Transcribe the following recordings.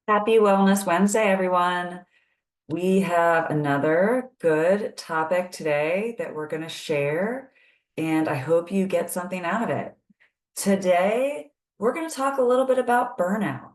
Happy Wellness Wednesday, everyone. We have another good topic today that we're going to share, and I hope you get something out of it. Today, we're going to talk a little bit about burnout.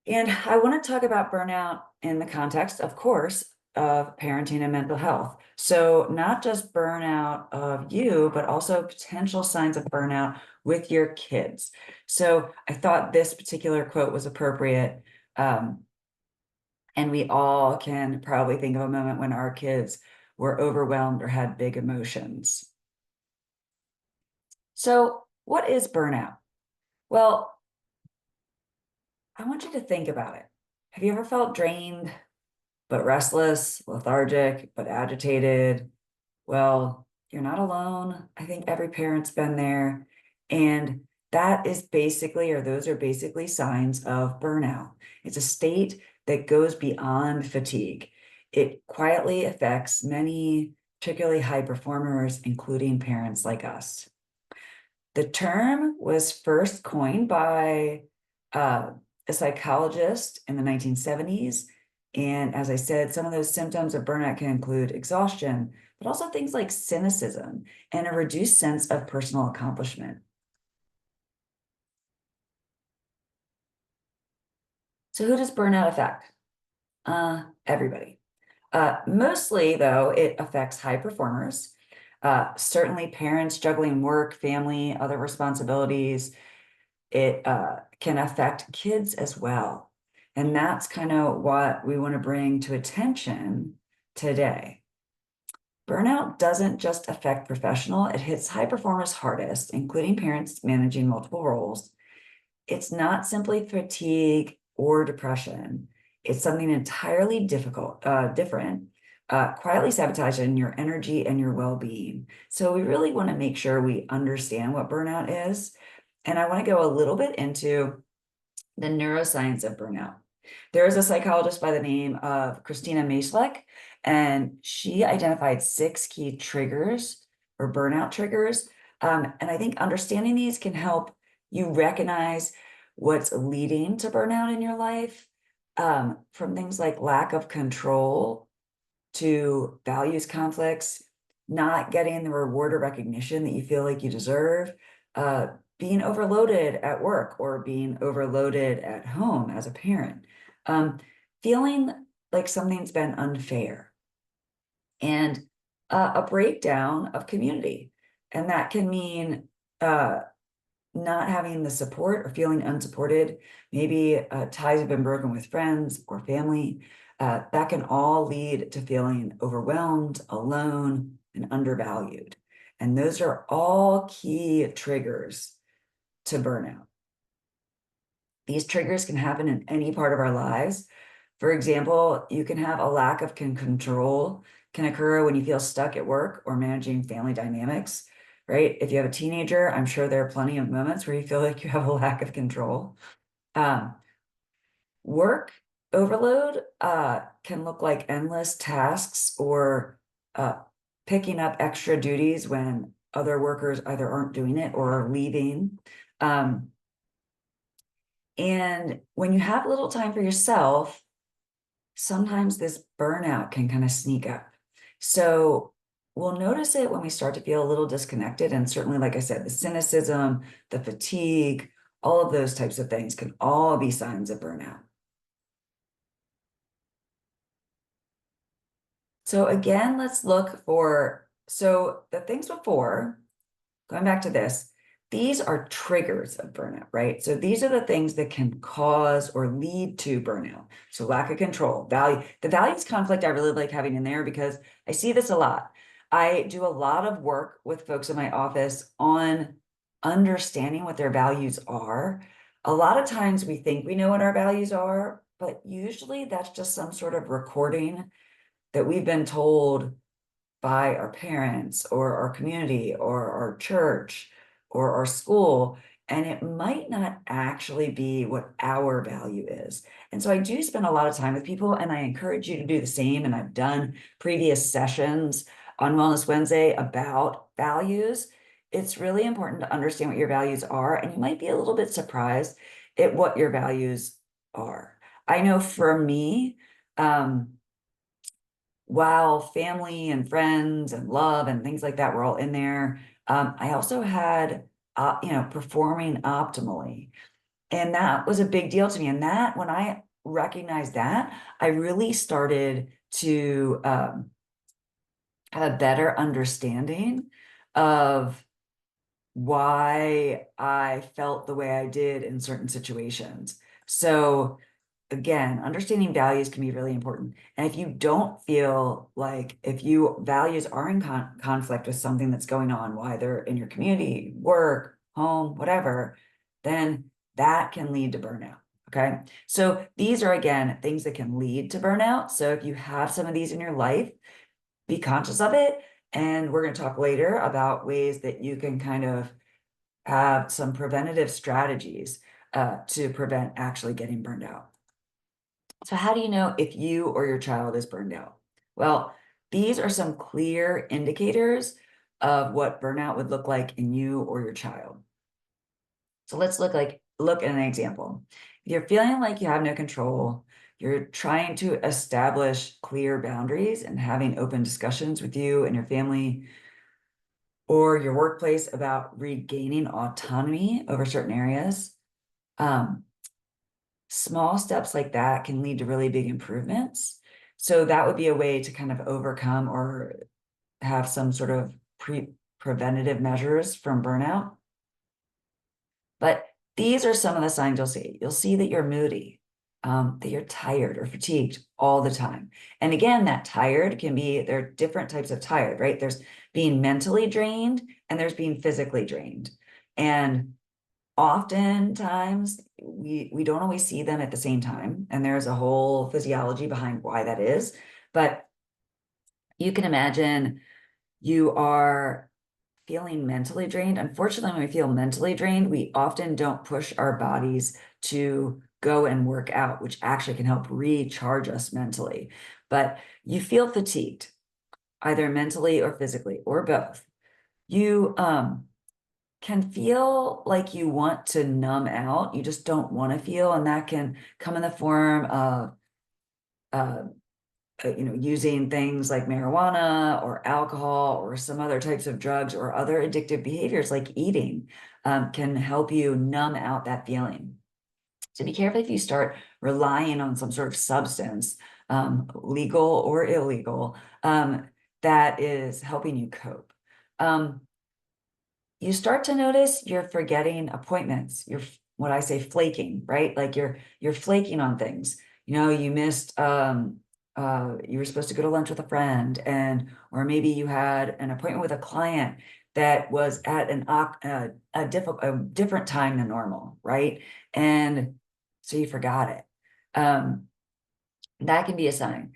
And I want to talk about burnout in the context, of course, of parenting and mental health. So, not just burnout of you, but also potential signs of burnout with your kids. So, I thought this particular quote was appropriate. And we all can probably think of a moment when our kids were overwhelmed or had big emotions. So, what is burnout? Well, I want you to think about it. Have you ever felt drained, but restless, lethargic, but agitated? Well, you're not alone. I think every parent's been there. And that is basically, or those are basically signs of burnout. It's a state that goes beyond fatigue. It quietly affects many, particularly high performers, including parents like us. The term was first coined by uh, a psychologist in the 1970s. And as I said, some of those symptoms of burnout can include exhaustion, but also things like cynicism and a reduced sense of personal accomplishment. So, who does burnout affect? Everybody. Mostly, though, it affects high performers. Certainly, parents juggling work, family, other responsibilities. It can affect kids as well. And that's kind of what we want to bring to attention today. Burnout doesn't just affect professional, it hits high performers hardest, including parents managing multiple roles. It's not simply fatigue or depression. It's something entirely different, quietly sabotaging your energy and your well-being. So we really want to make sure we understand what burnout is. And I want to go a little bit into the neuroscience of burnout. There is a psychologist by the name of Christina Maslach, and she identified 6 key triggers or burnout triggers. And I think understanding these can help you recognize what's leading to burnout in your life, from things like lack of control to values conflicts, not getting the reward or recognition that you feel like you deserve, uh, being overloaded at work or being overloaded at home as a parent, feeling like something's been unfair, and a breakdown of community. And that can mean not having the support or feeling unsupported. Maybe ties have been broken with friends or family. That can all lead to feeling overwhelmed, alone, and undervalued. And those are all key triggers to burnout. These triggers can happen in any part of our lives. For example, you can have a lack of control can occur when you feel stuck at work or managing family dynamics, right? If you have a teenager, I'm sure there are plenty of moments where you feel like you have a lack of control. Um, Work overload can look like endless tasks or picking up extra duties when other workers either aren't doing it or are leaving. Um, and when you have little time for yourself, sometimes this burnout can kind of sneak up. So we'll notice it when we start to feel a little disconnected. And certainly, like I said, the cynicism, the fatigue, all of those types of things can all be signs of burnout. So again, let's look for, so the things before, going back to this, these are triggers of burnout, right? So these are the things that can cause or lead to burnout. So lack of control, value, the values conflict I really like having in there because I see this a lot. I do a lot of work with folks in my office on understanding what their values are. A lot of times we think we know what our values are, but usually that's just some sort of recording that we've been told by our parents or our community or our church or our school, and it might not actually be what our value is. And so I do spend a lot of time with people, and I encourage you to do the same. And I've done previous sessions on Wellness Wednesday about values. it's really important to understand what your values are, and you might be a little bit surprised at what your values are. I know for me, um, while family and friends and love and things like that were all in there, I also had, performing optimally. And that was a big deal to me. And that, when I recognized that, I really started to have a better understanding of why I felt the way I did in certain situations. So again, understanding values can be really important. And if you don't feel like, if you values are in conflict with something that's going on, whether in your community, work, home, whatever, then that can lead to burnout. Okay. So these are, again, things that can lead to burnout. So if you have some of these in your life, be conscious of it. And we're going to talk later about ways that you can kind of have some preventative strategies to prevent actually getting burned out. So how do you know if you or your child is burned out? Well, these are some clear indicators of what burnout would look like in you or your child. So let's look at an example. If you're feeling like you have no control, you're trying to establish clear boundaries and having open discussions with you and your family or your workplace about regaining autonomy over certain areas. Small steps like that can lead to really big improvements. So that would be a way to kind of overcome or have some sort of preventative measures from burnout. But these are some of the signs you'll see. You'll see that you're moody, that you're tired or fatigued all the time. And again, that tired can be, there are different types of tired, right? There's being mentally drained and there's being physically drained. And oftentimes we don't always see them at the same time, and there's a whole physiology behind why that is. But you can imagine you are feeling mentally drained. Unfortunately, when we feel mentally drained, we often don't push our bodies to go and work out, which actually can help recharge us mentally. But you feel fatigued, either mentally or physically or both. You can feel like you want to numb out. You just don't want to feel, and that can come in the form of uh, using things like marijuana or alcohol or some other types of drugs or other addictive behaviors like eating can help you numb out that feeling. So be careful if you start relying on some sort of substance, legal or illegal, that is helping you cope. You start to notice you're forgetting appointments. You're, what I say, flaking, right? Like you're flaking on things. You missed you were supposed to go to lunch with a friend, and or maybe you had an appointment with a client that was at a different time than normal, right? And so you forgot it. That can be a sign.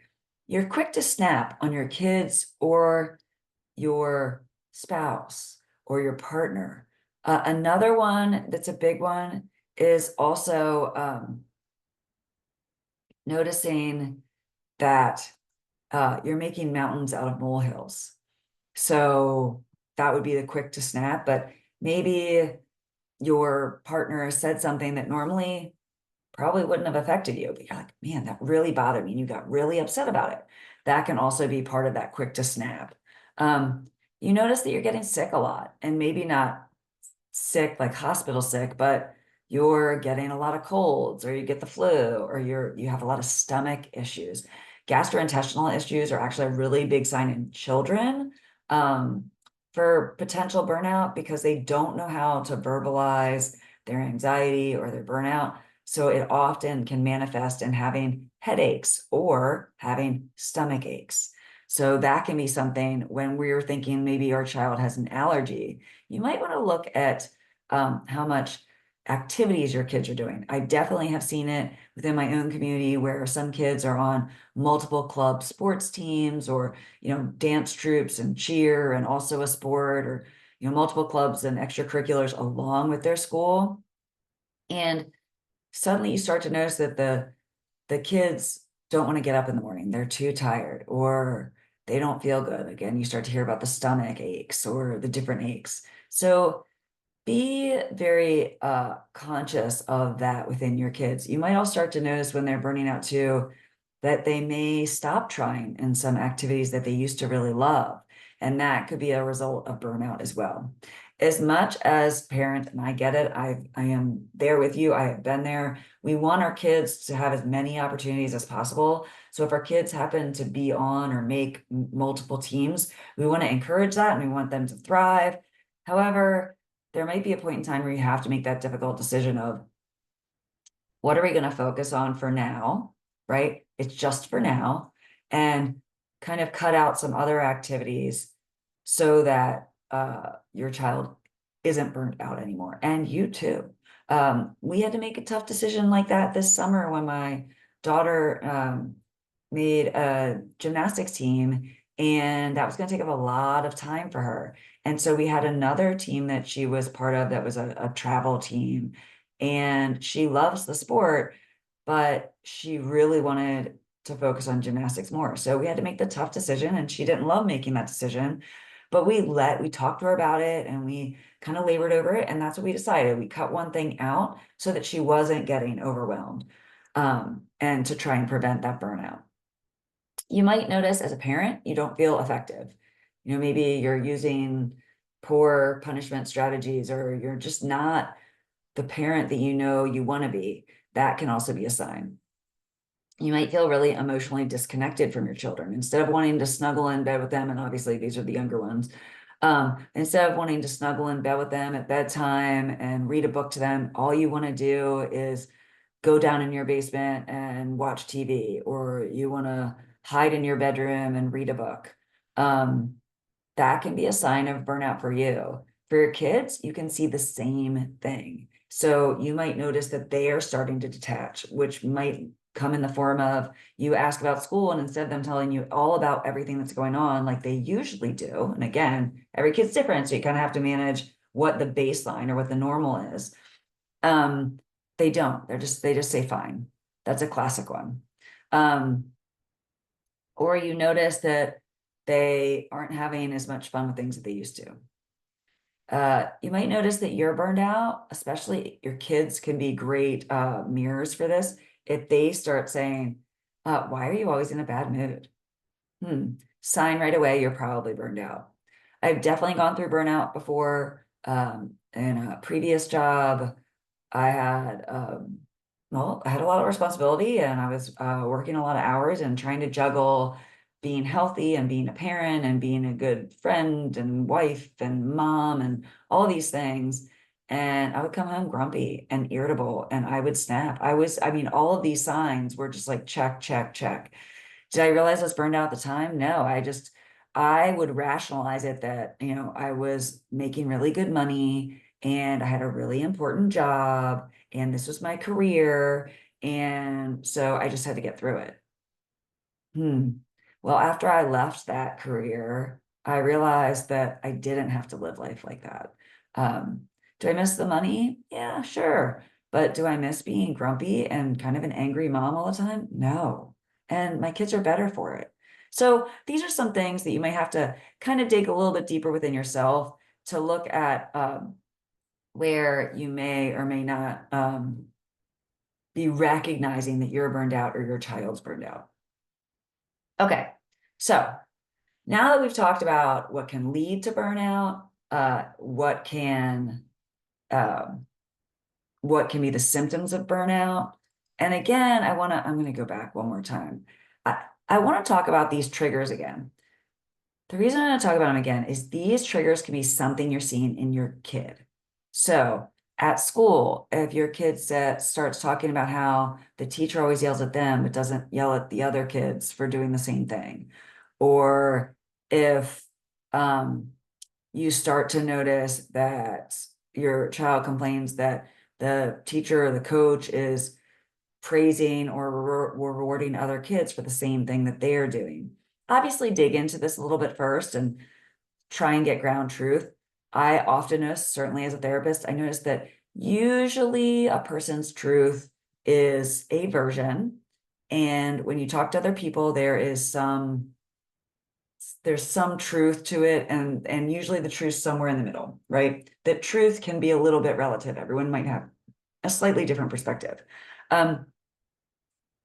You're quick to snap on your kids or your spouse or your partner. Another one that's a big one is also noticing that you're making mountains out of molehills. So that would be the quick to snap, but maybe your partner said something that normally probably wouldn't have affected you, but you're like, man, that really bothered me. And you got really upset about it. That can also be part of that quick to snap. You notice that you're getting sick a lot, and maybe not sick, like hospital sick, but you're getting a lot of colds, or you get the flu, or you have a lot of stomach issues. Gastrointestinal issues are actually a really big sign in children for potential burnout, because they don't know how to verbalize their anxiety or their burnout. So it often can manifest in having headaches or having stomach aches. So that can be something when we're thinking maybe our child has an allergy. You might want to look at how much activities your kids are doing. I definitely have seen it within my own community where some kids are on multiple club sports teams, or dance troops and cheer and also a sport, or multiple clubs and extracurriculars along with their school. And suddenly you start to notice that the kids don't want to get up in the morning. They're too tired, or they don't feel good. Again, you start to hear about the stomach aches or the different aches. So be very conscious of that within your kids. You might all start to notice when they're burning out too, that they may stop trying in some activities that they used to really love. And that could be a result of burnout as well. As much as parents, and I get it, I am there with you, I have been there. We want our kids to have as many opportunities as possible. So if our kids happen to be on or make multiple teams, we want to encourage that and we want them to thrive. However, there might be a point in time where you have to make that difficult decision of what are we going to focus on for now, right? It's just for now, and kind of cut out some other activities so that your child isn't burnt out anymore, and you too. We had to make a tough decision like that this summer when my daughter made a gymnastics team, and that was going to take up a lot of time for her. And so we had another team that she was part of that was a travel team, and she loves the sport, but she really wanted to focus on gymnastics more. So we had to make the tough decision, and she didn't love making that decision, but we talked to her about it and we kind of labored over it. And that's what we decided. We cut one thing out so that she wasn't getting overwhelmed, and to try and prevent that burnout. You might notice as a parent, you don't feel effective. Maybe you're using poor punishment strategies, or you're just not the parent that you want to be. That can also be a sign. You might feel really emotionally disconnected from your children. Instead of wanting to snuggle in bed with them, and obviously these are the younger ones, instead of wanting to snuggle in bed with them at bedtime and read a book to them, all you want to do is go down in your basement and watch TV, or you want to hide in your bedroom and read a book. That can be a sign of burnout for you. For your kids, you can see the same thing. So you might notice that they are starting to detach, which might come in the form of you ask about school, and instead of them telling you all about everything that's going on like they usually do, and again, every kid's different, so you kind of have to manage what the baseline or what the normal is. They don't. They just say fine. That's a classic one. Or you notice that they aren't having as much fun with things that they used to. You might notice that you're burned out, especially your kids can be great mirrors for this. If they start saying, why are you always in a bad mood? Sign right away, you're probably burned out. I've definitely gone through burnout before. In a previous job, I had, I had a lot of responsibility, and I was working a lot of hours and trying to juggle being healthy and being a parent and being a good friend and wife and mom and all these things. And I would come home grumpy and irritable, and I would snap. I mean, all of these signs were just like check, check, check. Did I realize I was burned out at the time? No, I would rationalize it that, I was making really good money and I had a really important job and this was my career. And so I just had to get through it. Hmm. Well, after I left that career, I realized that I didn't have to live life like that. Do I miss the money? Yeah, sure. But do I miss being grumpy and kind of an angry mom all the time? No. And my kids are better for it. So these are some things that you may have to kind of dig a little bit deeper within yourself to look at, where you may or may not be recognizing that you're burned out or your child's burned out. Okay, so now that we've talked about what can lead to burnout, um, what can be the symptoms of burnout, and again, I'm going to go back one more time. I want to talk about these triggers again. The reason I'm going to talk about them again is these triggers can be something you're seeing in your kid. So at school, if your kid starts talking about how the teacher always yells at them, but doesn't yell at the other kids for doing the same thing, or if you start to notice that your child complains that the teacher or the coach is praising or rewarding other kids for the same thing that they're doing. Obviously, dig into this a little bit first and try and get ground truth. I often notice, certainly as a therapist, I notice that usually a person's truth is a version. And when you talk to other people, there is some there's some truth to it, and usually the truth's somewhere in the middle, right? That truth can be a little bit relative. Everyone might have a slightly different perspective.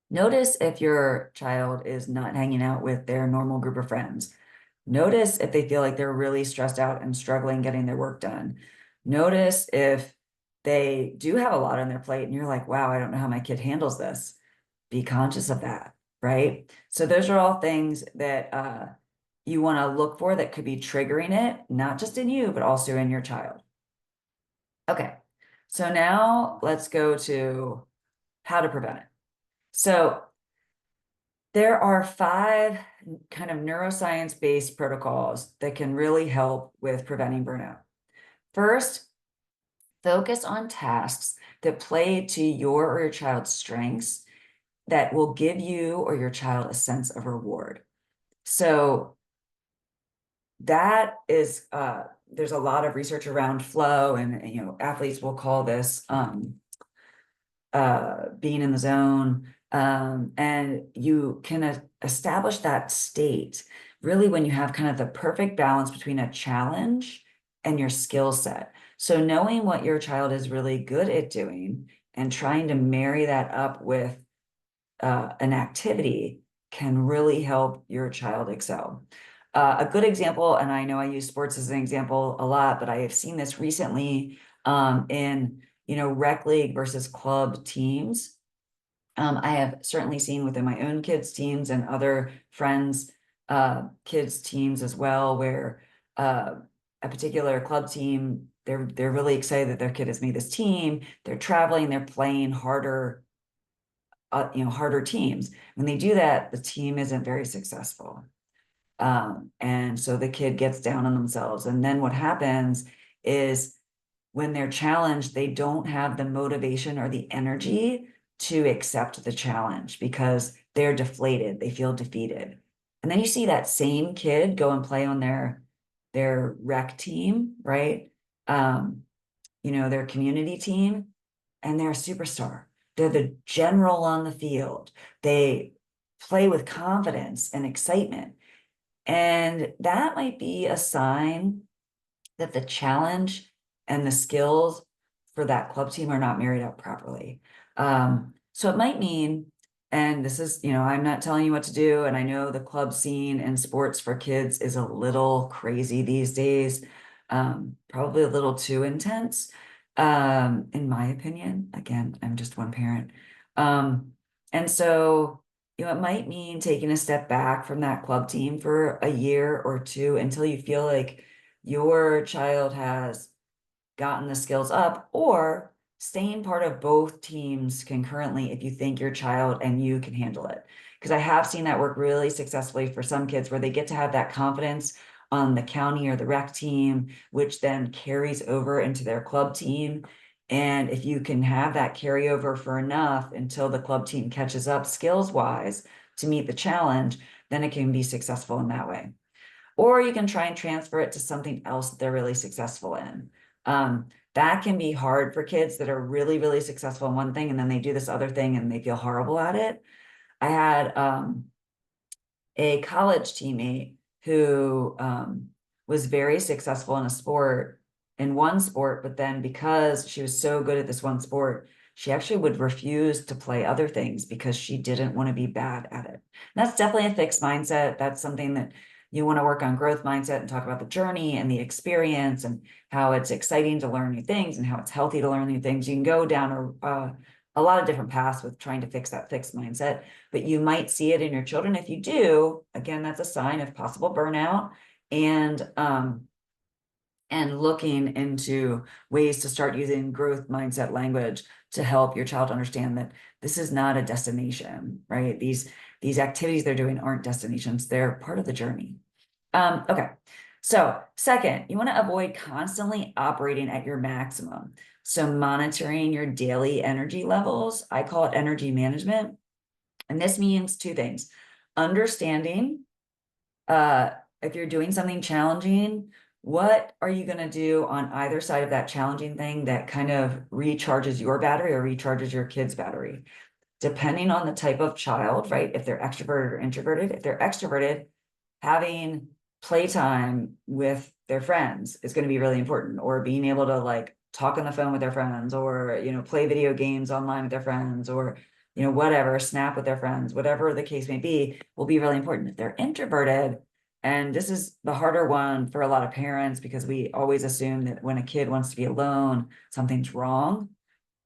Notice if your child is not hanging out with their normal group of friends. Notice if they feel like they're really stressed out and struggling getting their work done. Notice if they do have a lot on their plate and you're like, wow, I don't know how my kid handles this. Be conscious of that, right? So those are all things that you want to look for that could be triggering it, not just in you, but also in your child. Okay, so now let's go to how to prevent it. So there are 5 kind of neuroscience-based protocols that can really help with preventing burnout. First, focus on tasks that play to your or your child's strengths that will give you or your child a sense of reward. So that is, there's a lot of research around flow, and athletes will call this being in the zone. And you can establish that state really when you have kind of the perfect balance between a challenge and your skill set. So knowing what your child is really good at doing and trying to marry that up with an activity can really help your child excel. A good example, and I know I use sports as an example a lot, but I have seen this recently in rec league versus club teams. I have certainly seen within my own kids' teams and other friends' kids' teams as well, where a particular club team, they're really excited that their kid has made this team. They're traveling, they're playing harder, harder teams. When they do that, the team isn't very successful. And so the kid gets down on themselves. And then what happens is when they're challenged, they don't have the motivation or the energy to accept the challenge because they're deflated. They feel defeated. And then you see that same kid go and play on their rec team, right? Their community team, and they're a superstar. They're the general on the field. They play with confidence and excitement. And that might be a sign that the challenge and the skills for that club team are not married up properly. So it might mean, and this is, I'm not telling you what to do, and I know the club scene and sports for kids is a little crazy these days, probably a little too intense, in my opinion. Again, I'm just one parent. And so, it might mean taking a step back from that club team for a year or two until you feel like your child has gotten the skills up, or staying part of both teams concurrently if you think your child and you can handle it. Because I have seen that work really successfully for some kids where they get to have that confidence on the county or the rec team, which then carries over into their club team. And if you can have that carryover for enough until the club team catches up skills wise to meet the challenge, then it can be successful in that way. Or you can try and transfer it to something else that they're really successful in. That can be hard for kids that are really, really successful in one thing, and then they do this other thing and they feel horrible at it. I had a college teammate who was very successful in one sport, but then because she was so good at this one sport, she actually would refuse to play other things because she didn't want to be bad at it. And that's definitely a fixed mindset. That's something that you want to work on, growth mindset, and talk about the journey and the experience and how it's exciting to learn new things and how it's healthy to learn new things. You can go down a lot of different paths with trying to fix that fixed mindset, but you might see it in your children. If you do, again, that's a sign of possible burnout, and looking into ways to start using growth mindset language to help your child understand that this is not a destination, right? These activities they're doing aren't destinations, they're part of the journey. Okay, so second, you want to avoid constantly operating at your maximum. So monitoring your daily energy levels, I call it energy management. And this means 2 things. Understanding if you're doing something challenging, what are you going to do on either side of that challenging thing that kind of recharges your battery or recharges your kid's battery? Depending on the type of child, right? If they're extroverted or introverted. If they're extroverted, having playtime with their friends is going to be really important, or being able to like talk on the phone with their friends, or, play video games online with their friends, or, whatever, snap with their friends, whatever the case may be, will be really important. If they're introverted, and this is the harder one for a lot of parents, because we always assume that when a kid wants to be alone, something's wrong.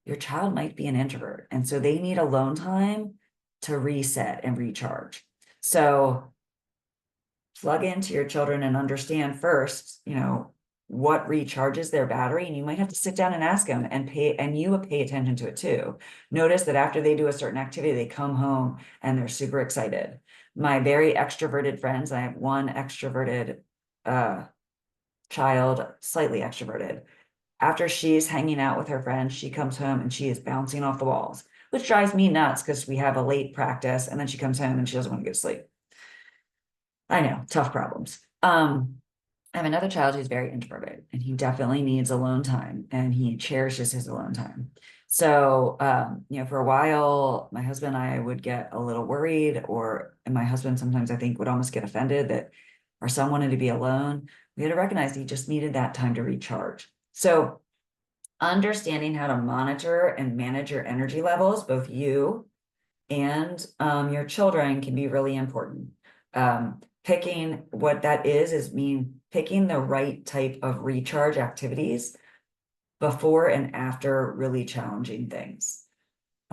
Your child might be an introvert, and so they need alone time to reset and recharge. So plug into your children and understand first, what recharges their battery. And you might have to sit down and ask them, and you would pay attention to it too. Notice that after they do a certain activity, they come home and they're super excited. My very extroverted friends, I have one extroverted child, slightly extroverted. After she's hanging out with her friends, she comes home and she is bouncing off the walls, which drives me nuts because we have a late practice and then she comes home and she doesn't want to go to sleep. I know, tough problems. I have another child who's very introverted, and he definitely needs alone time, and he cherishes his alone time. So, for a while, my husband and I would get a little worried, and my husband sometimes I think would almost get offended that our son wanted to be alone. We had to recognize he just needed that time to recharge. So, understanding how to monitor and manage your energy levels, both you and your children, can be really important. Picking what that is picking the right type of recharge activities before and after really challenging things.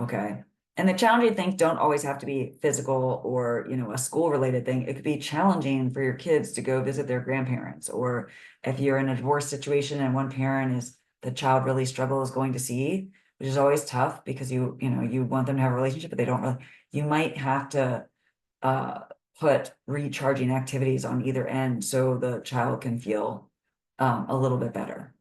Okay. And the challenging things don't always have to be physical or, a school related thing. It could be challenging for your kids to go visit their grandparents, or if you're in a divorce situation and one parent is the child really struggles going to see, which is always tough because you want them to have a relationship, but they don't really, you might have to put recharging activities on either end so the child can feel a little bit better.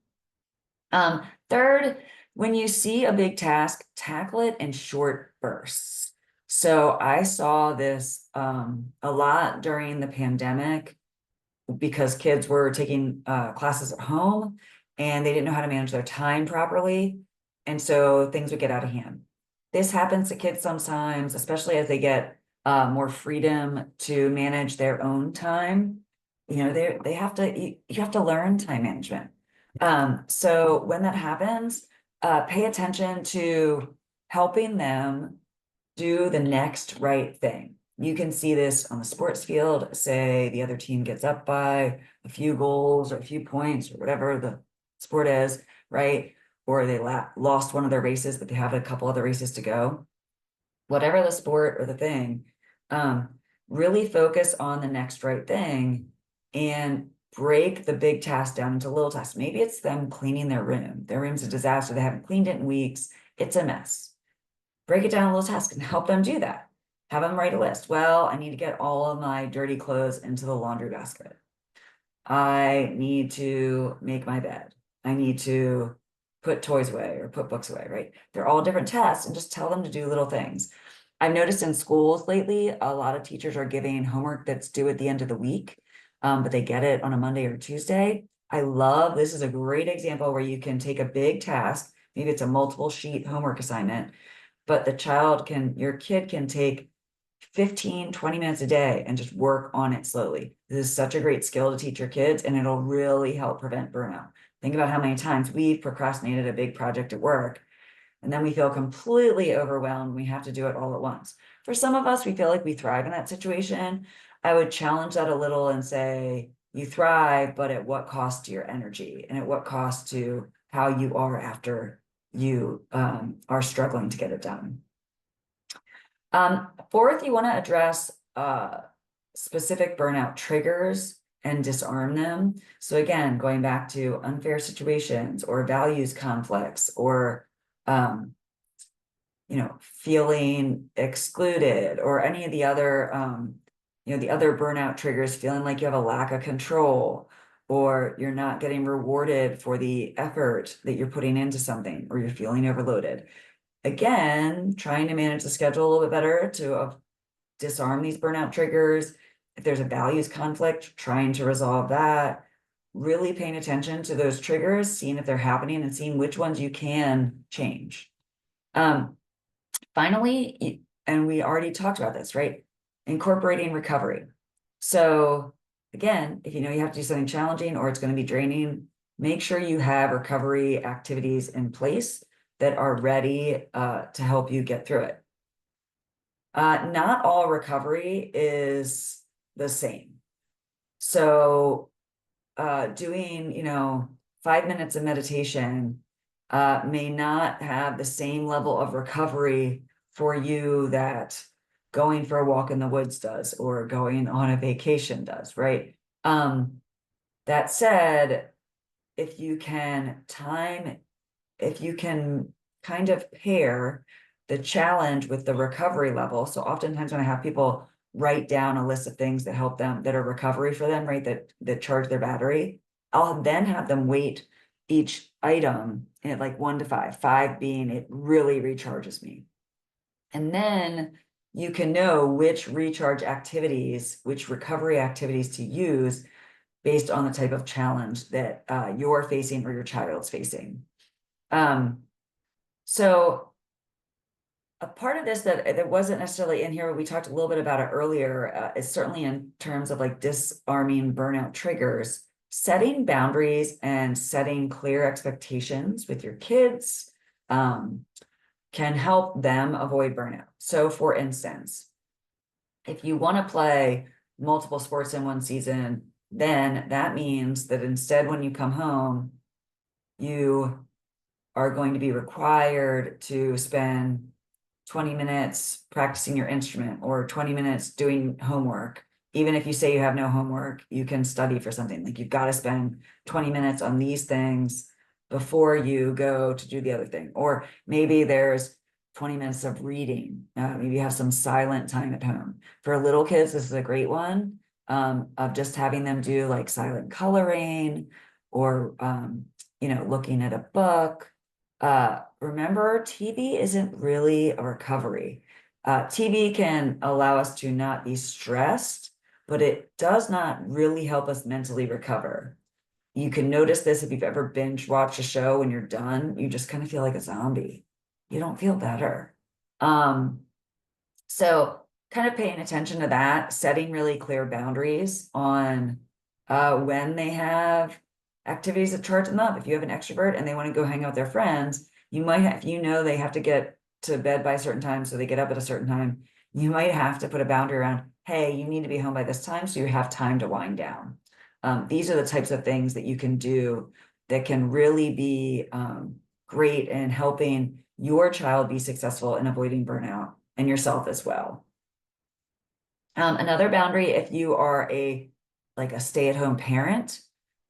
Third, when you see a big task, tackle it in short bursts. So I saw this a lot during the pandemic because kids were taking classes at home and they didn't know how to manage their time properly. And so things would get out of hand. This happens to kids sometimes, especially as they get more freedom to manage their own time. They have to, you have to learn time management. So when that happens, pay attention to helping them do the next right thing. You can see this on the sports field. Say the other team gets up by a few goals or a few points or whatever the sport is, right? Or they lost one of their races, but they have a couple other races to go. Whatever the sport or the thing, really focus on the next right thing and break the big task down into little tasks. Maybe it's them cleaning their room. Their room's a disaster. They haven't cleaned it in weeks. It's a mess. Break it down a little task and help them do that. Have them write a list. Well, I need to get all of my dirty clothes into the laundry basket. I need to make my bed. I need to put toys away or put books away, right? They're all different tasks, and just tell them to do little things. I've noticed in schools lately, a lot of teachers are giving homework that's due at the end of the week, but they get it on a Monday or Tuesday. This is a great example where you can take a big task, maybe it's a multiple sheet homework assignment, but your kid can take 15, 20 minutes a day and just work on it slowly. This is such a great skill to teach your kids, and it'll really help prevent burnout. Think about how many times we've procrastinated a big project at work, and then we feel completely overwhelmed. We have to do it all at once. For some of us, we feel like we thrive in that situation. I would challenge that a little and say, you thrive, but at what cost to your energy, and at what cost to how you are after you are struggling to get it done. Fourth, you want to address specific burnout triggers and disarm them. So again, going back to unfair situations or values conflicts, or feeling excluded, or any of the other the other burnout triggers, feeling like you have a lack of control, or you're not getting rewarded for the effort that you're putting into something, or you're feeling overloaded. Again, trying to manage the schedule a little bit better to disarm these burnout triggers. If there's a values conflict, trying to resolve that, really paying attention to those triggers, seeing if they're happening and seeing which ones you can change. Finally, and we already talked about this, right? Incorporating recovery. So again, if you know you have to do something challenging or it's going to be draining, make sure you have recovery activities in place that are ready to help you get through it. Not all recovery is the same. So doing, 5 minutes of meditation may not have the same level of recovery for you that going for a walk in the woods does, or going on a vacation does, right? That said, if you can time, if you can kind of pair the challenge with the recovery level. So oftentimes when I have people write down a list of things that help them, that are recovery for them, right? That charge their battery, I'll then have them weight each item at like 1 to 5, 5 being it really recharges me. And then you can know which recharge activities, which recovery activities to use based on the type of challenge that you're facing or your child's facing. So a part of this that wasn't necessarily in here, we talked a little bit about it earlier, is certainly in terms of like disarming burnout triggers, setting boundaries and setting clear expectations with your kids can help them avoid burnout. So for instance, if you want to play multiple sports in one season, then that means that instead when you come home, you are going to be required to spend 20 minutes practicing your instrument or 20 minutes doing homework. Even if you say you have no homework, you can study for something. Like you've got to spend 20 minutes on these things before you go to do the other thing. Or maybe there's 20 minutes of reading. Maybe you have some silent time at home. For little kids, this is a great one, of just having them do like silent coloring or, looking at a book. Remember, TV isn't really a recovery. TV can allow us to not be stressed, but it does not really help us mentally recover. You can notice this if you've ever binge watched a show. When you're done, you just kind of feel like a zombie. You don't feel better. So kind of paying attention to that, setting really clear boundaries on when they have activities that charge them up. If you have an extrovert and they want to go hang out with their friends, you might have, they have to get to bed by a certain time, so they get up at a certain time. You might have to put a boundary around, hey, you need to be home by this time, so you have time to wind down. These are the types of things that you can do that can really be great in helping your child be successful in avoiding burnout and yourself as well. Another boundary, if you are a stay-at-home parent,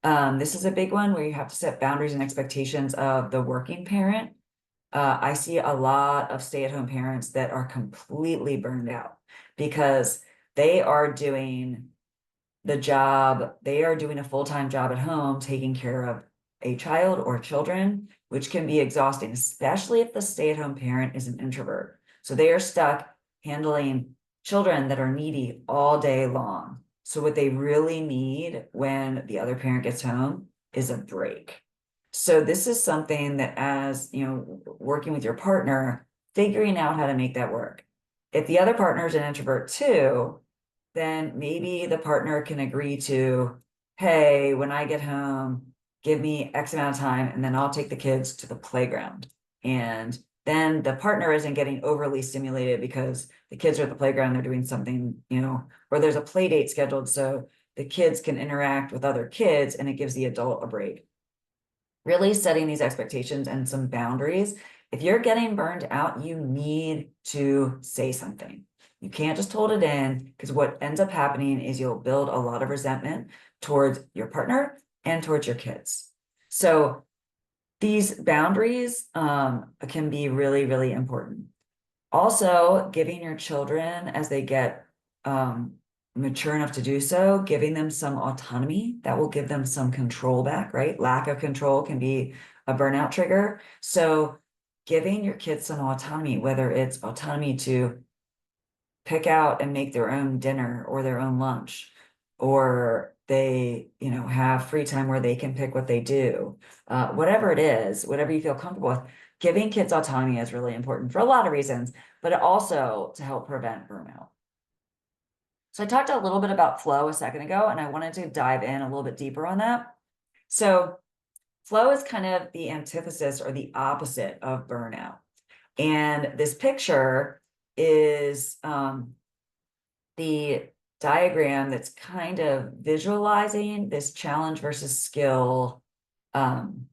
this is a big one where you have to set boundaries and expectations of the working parent. I see a lot of stay-at-home parents that are completely burned out because they are doing the job, they are doing a full-time job at home, taking care of a child or children, which can be exhausting, especially if the stay-at-home parent is an introvert. So they are stuck handling children that are needy all day long. So what they really need when the other parent gets home is a break. So this is something that, as working with your partner, figuring out how to make that work. If the other partner is an introvert too, then maybe the partner can agree to, hey, when I get home, give me X amount of time, and then I'll take the kids to the playground. And then the partner isn't getting overly stimulated because the kids are at the playground, they're doing something, or there's a play date scheduled so the kids can interact with other kids and it gives the adult a break. Really setting these expectations and some boundaries. If you're getting burned out, you need to say something. You can't just hold it in, because what ends up happening is you'll build a lot of resentment towards your partner and towards your kids. So these boundaries can be really, really important. Also, giving your children, as they get mature enough to do so, giving them some autonomy that will give them some control back, right? Lack of control can be a burnout trigger. So giving your kids some autonomy, whether it's autonomy to pick out and make their own dinner or their own lunch, or they, have free time where they can pick what they do, whatever it is, whatever you feel comfortable with, giving kids autonomy is really important for a lot of reasons, but also to help prevent burnout. So I talked a little bit about flow a second ago, and I wanted to dive in a little bit deeper on that. So flow is kind of the antithesis or the opposite of burnout. And this picture is the diagram that's kind of visualizing this challenge versus skill um,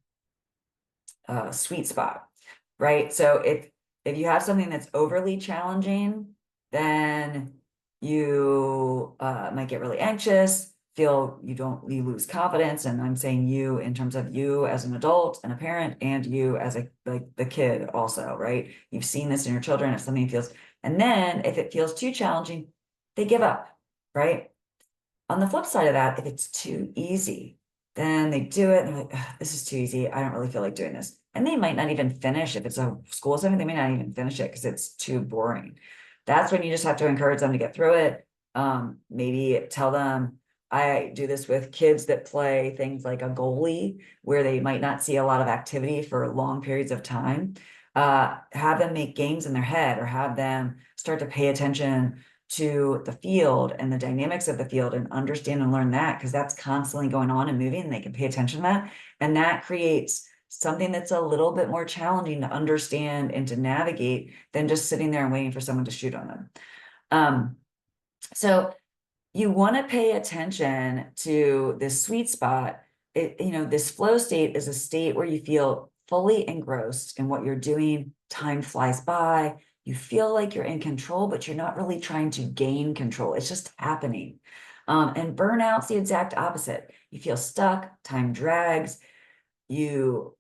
sweet spot, right? So if you have something that's overly challenging, then you might get really anxious, feel you lose confidence. And I'm saying you in terms of you as an adult and a parent, and you as the kid also, right? You've seen this in your children. If something feels, and then if it feels too challenging, they give up, right? On the flip side of that, if it's too easy, then they do it and they're like, this is too easy. I don't really feel like doing this. And they might not even finish. If it's a school setting, they may not even finish it because it's too boring. That's when you just have to encourage them to get through it. Maybe tell them, I do this with kids that play things like a goalie, where they might not see a lot of activity for long periods of time. Have them make games in their head, or have them start to pay attention to the field and the dynamics of the field and understand and learn that, because that's constantly going on and moving, and they can pay attention to that. And that creates something that's a little bit more challenging to understand and to navigate than just sitting there and waiting for someone to shoot on them. So you want to pay attention to this sweet spot. This flow state is a state where you feel fully engrossed in what you're doing. Time flies by. You feel like you're in control, but you're not really trying to gain control. It's just happening. And burnout's the exact opposite. You feel stuck, time drags, you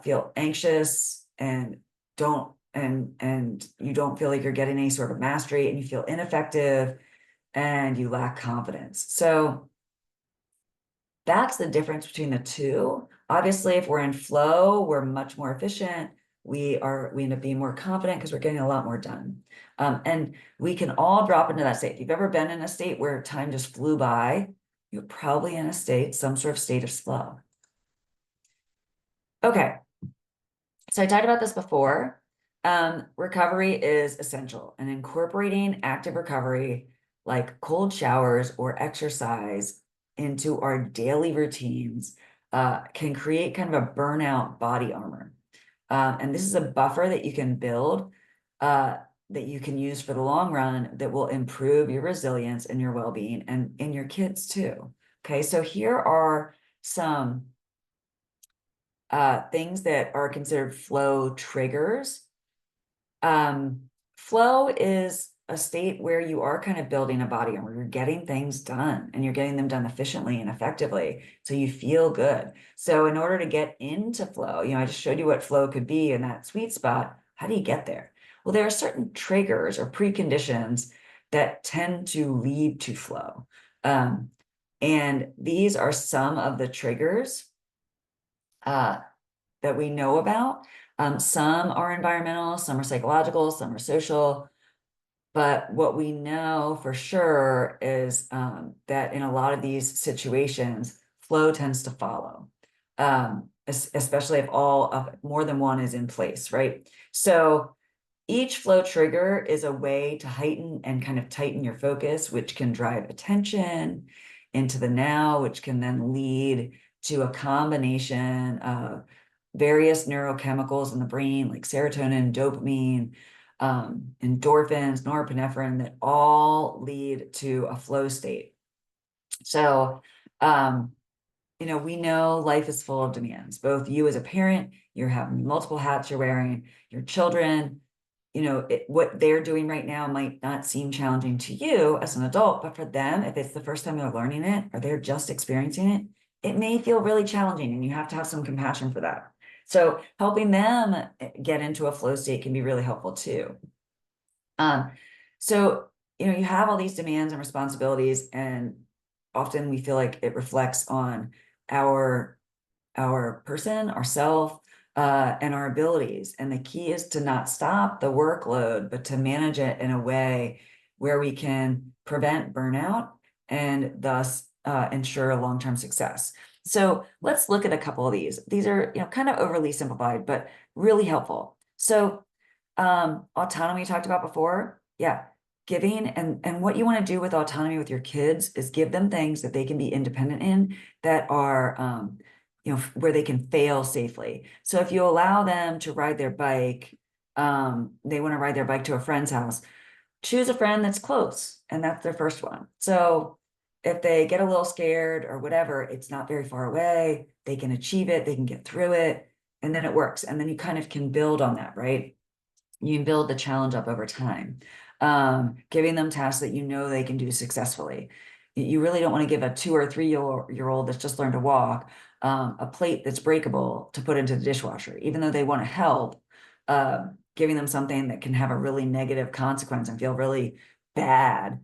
feel anxious and you don't feel like you're getting any sort of mastery, and you feel ineffective and you lack confidence. So that's the difference between the two. Obviously, if we're in flow, we're much more efficient. We end up being more confident because we're getting a lot more done. And we can all drop into that state. If you've ever been in a state where time just flew by, you're probably in some sort of state of flow. Okay, so I talked about this before. Recovery is essential, and incorporating active recovery like cold showers or exercise into our daily routines can create kind of a burnout body armor. And this is a buffer that you can build that you can use for the long run that will improve your resilience and your well-being, and in your kids too. Okay, so here are some things that are considered flow triggers. Flow is a state where you are kind of building a body armor. You're getting things done, and you're getting them done efficiently and effectively, so you feel good. So in order to get into flow, I just showed you what flow could be in that sweet spot. How do you get there? Well, there are certain triggers or preconditions that tend to lead to flow. And these are some of the triggers that we know about. Some are environmental, some are psychological, some are social. But what we know for sure is that in a lot of these situations, flow tends to follow, especially if more than one is in place, right? So each flow trigger is a way to heighten and kind of tighten your focus, which can drive attention into the now, which can then lead to a combination of various neurochemicals in the brain, like serotonin, dopamine, endorphins, norepinephrine, that all lead to a flow state. So, we know life is full of demands. Both you as a parent, you're having multiple hats you're wearing, your children, what they're doing right now might not seem challenging to you as an adult, but for them, if it's the first time they're learning it or they're just experiencing it, it may feel really challenging, and you have to have some compassion for that. So helping them get into a flow state can be really helpful too. So, you have all these demands and responsibilities, and often we feel like it reflects on our person, ourself, and our abilities. And the key is to not stop the workload, but to manage it in a way where we can prevent burnout and thus ensure long-term success. So let's look at a couple of these. These are, kind of overly simplified, but really helpful. So autonomy talked about before. Yeah. giving and what you want to do with autonomy with your kids is give them things that they can be independent in that are where they can fail safely. So if you allow them to ride their bike, they want to ride their bike to a friend's house, choose a friend that's close, and that's their first one. So if they get a little scared or whatever, it's not very far away, they can achieve it, they can get through it, and then it works. And then you kind of can build on that, right? You can build the challenge up over time. Giving them tasks that you know they can do successfully. You really don't want to give a 2 or 3 year old that's just learned to walk a plate that's breakable to put into the dishwasher, even though they want to help. Giving them something that can have a really negative consequence and feel really bad.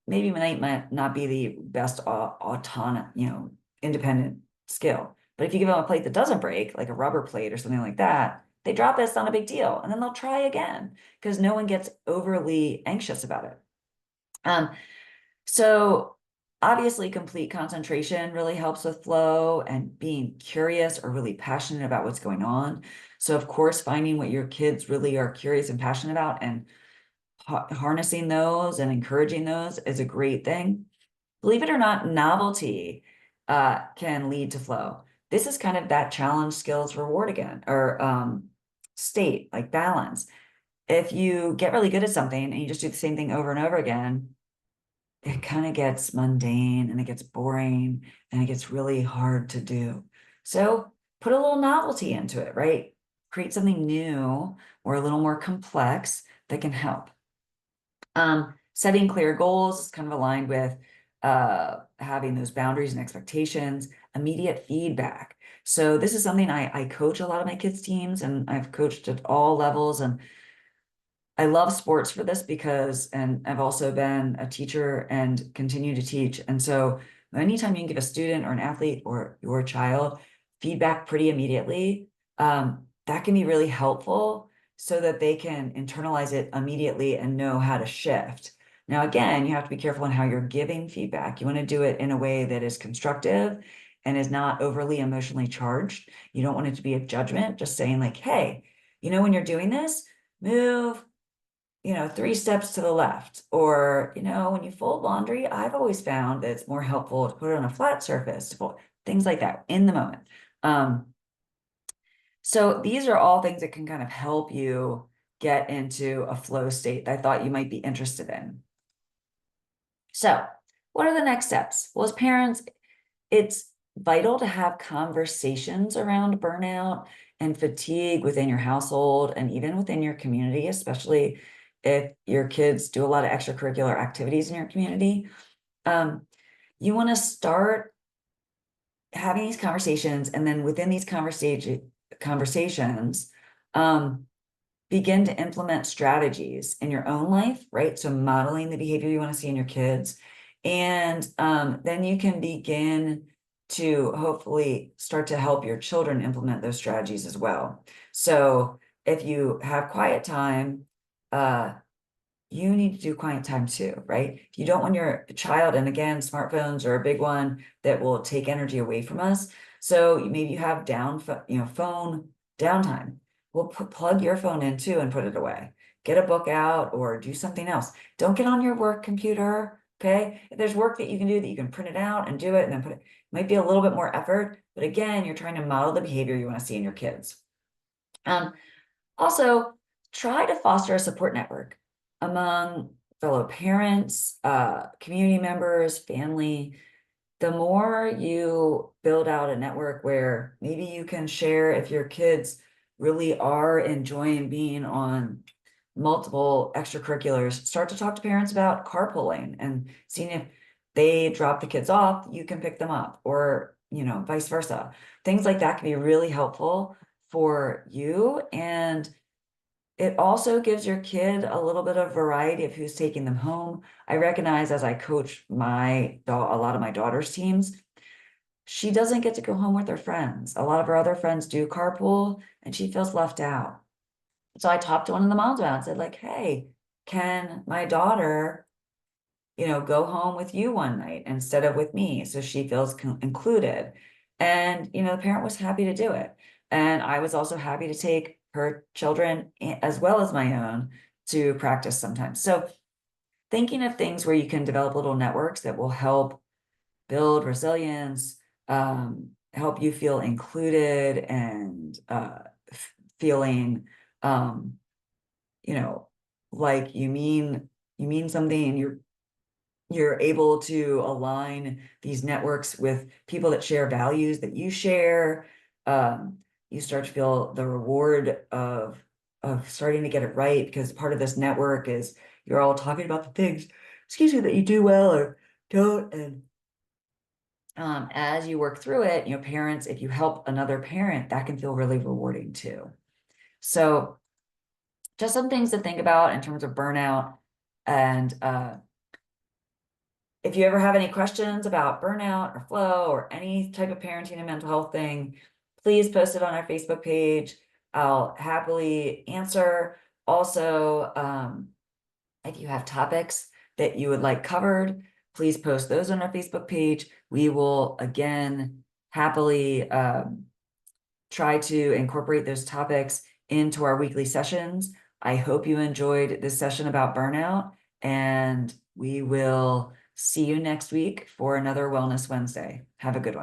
Maybe might not be the best autonomous, independent skill. But if you give them a plate that doesn't break, like a rubber plate or something like that, they drop it, it's not a big deal. And then they'll try again because no one gets overly anxious about it. So obviously complete concentration really helps with flow and being curious or really passionate about what's going on. So of course, finding what your kids really are curious and passionate about and harnessing those and encouraging those is a great thing. Believe it or not, novelty can lead to flow. This is kind of that challenge, skills, reward again, or state, like balance. If you get really good at something and you just do the same thing over and over again, it kind of gets mundane and it gets boring and it gets really hard to do. So put a little novelty into it, right? Create something new or a little more complex that can help. Setting clear goals is kind of aligned with having those boundaries and expectations, immediate feedback. So this is something I coach a lot of my kids' teams, and I've coached at all levels. And I love sports for this because, and I've also been a teacher and continue to teach. And so anytime you can give a student or an athlete or your child feedback pretty immediately, that can be really helpful so that they can internalize it immediately and know how to shift. Now, again, you have to be careful in how you're giving feedback. You want to do it in a way that is constructive and is not overly emotionally charged. You don't want it to be a judgment, just saying like, hey, when you're doing this, move 3 steps to the left. Or, when you fold laundry, I've always found that it's more helpful to put it on a flat surface, to fold, things like that in the moment. So these are all things that can kind of help you get into a flow state that I thought you might be interested in. So what are the next steps? Well, as parents, it's vital to have conversations around burnout and fatigue within your household and even within your community, especially if your kids do a lot of extracurricular activities in your community. You want to start having these conversations, and then within these conversations, begin to implement strategies in your own life, right? So modeling the behavior you want to see in your kids. And then you can begin to hopefully start to help your children implement those strategies as well. So if you have quiet time, you need to do quiet time too, right? You don't want your child, and again, smartphones are a big one that will take energy away from us. So maybe you have phone downtime. Well, plug your phone in too and put it away. Get a book out or do something else. Don't get on your work computer. Okay. If there's work that you can do that you can print it out and do it and then put it, might be a little bit more effort, but again, you're trying to model the behavior you want to see in your kids. Also, try to foster a support network among fellow parents, community members, family. The more you build out a network where maybe you can share if your kids really are enjoying being on multiple extracurriculars, start to talk to parents about carpooling and seeing if they drop the kids off, you can pick them up, or vice versa. Things like that can be really helpful for you, and it also gives your kid a little bit of variety of who's taking them home. I recognize as I coach a lot of my daughter's teams, she doesn't get to go home with her friends. A lot of her other friends do carpool and she feels left out. So I talked to one of the moms about it and said like, hey, can my daughter, go home with you one night instead of with me? So she feels included. And, the parent was happy to do it. And I was also happy to take her children as well as my own to practice sometimes. So thinking of things where you can develop little networks that will help build resilience, help you feel included and feeling, you know, like you mean something and you're able to align these networks with people that share values that you share. You start to feel the reward of starting to get it right, because part of this network is you're all talking about the things, excuse me, that you do well or don't. And as you work through it, parents, if you help another parent, that can feel really rewarding too. So just some things to think about in terms of burnout. And if you ever have any questions about burnout or flow or any type of parenting and mental health thing, please post it on our Facebook page. I'll happily answer. Also, if you have topics that you would like covered, please post those on our Facebook page. We will, again, happily try to incorporate those topics into our weekly sessions. I hope you enjoyed this session about burnout, and we will see you next week for another Wellness Wednesday. Have a good one.